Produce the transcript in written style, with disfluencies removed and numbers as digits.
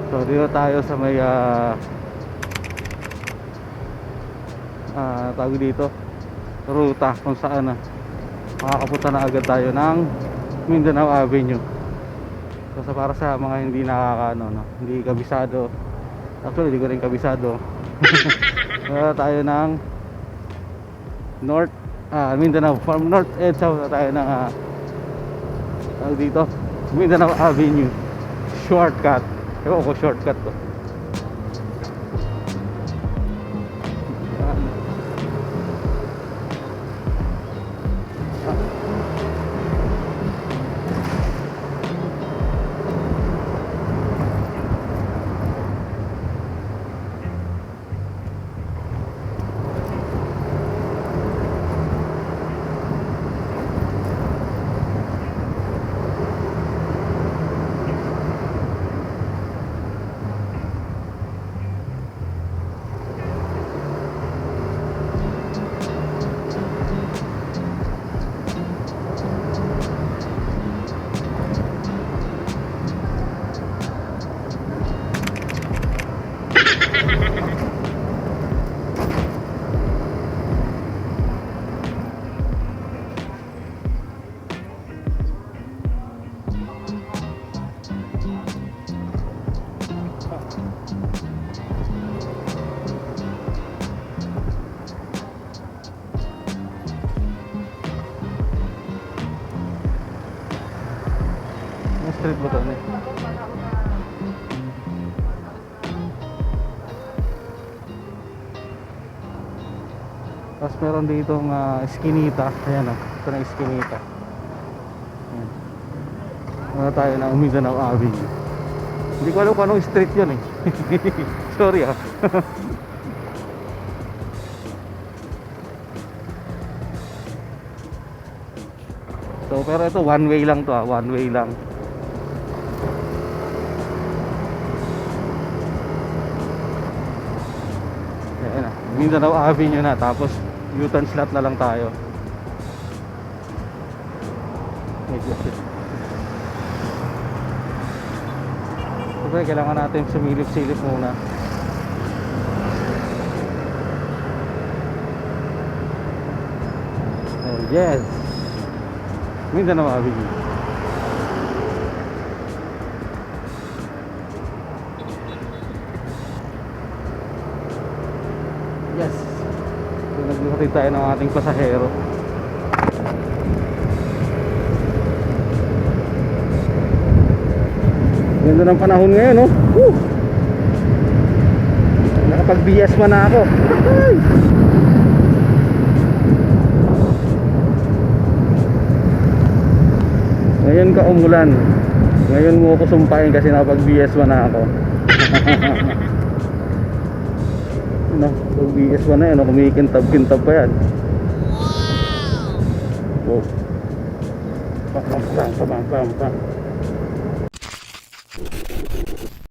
So dito tayo sa may tawag dito, ruta kung saan makakapunta na agad tayo ng Mindanao Avenue. So para sa mga hindi nakakaano, no, hindi kabisado, actually hindi ko rin kabisado. Tayo ng North Mindanao, from North and South na tayo ng tawag dito, Mindanao Avenue shortcut. Ewan ko shortcut to. Yan. Street ba ito? Tapos meron ditong eskinita. Ayan ito na eskinita. Ayan. Wala tayo na Mindanao Avenue. Hindi ko alam kung anong street yun eh. Sorry So pero ito one way lang to one way lang. Ayan na, Mindanao Avenue na, tapos U-turn slot na lang tayo. Siyempre kailangan natin sumilip-silip muna. Oh yes, Mindanao Avenue. Yes, so nagbuhatid tayo ng ating pasahero. Ganda ng panahon ngayon, no? Woo! Nakapag-BS man na ako. Ngayon ka umulan. Ngayon mo ako sumpahin kasi nakapag-BS man na ako. No, pag-BS man na yan, kumikintab-kintab pa yan. Wow! Pam pam pam pam pam pam.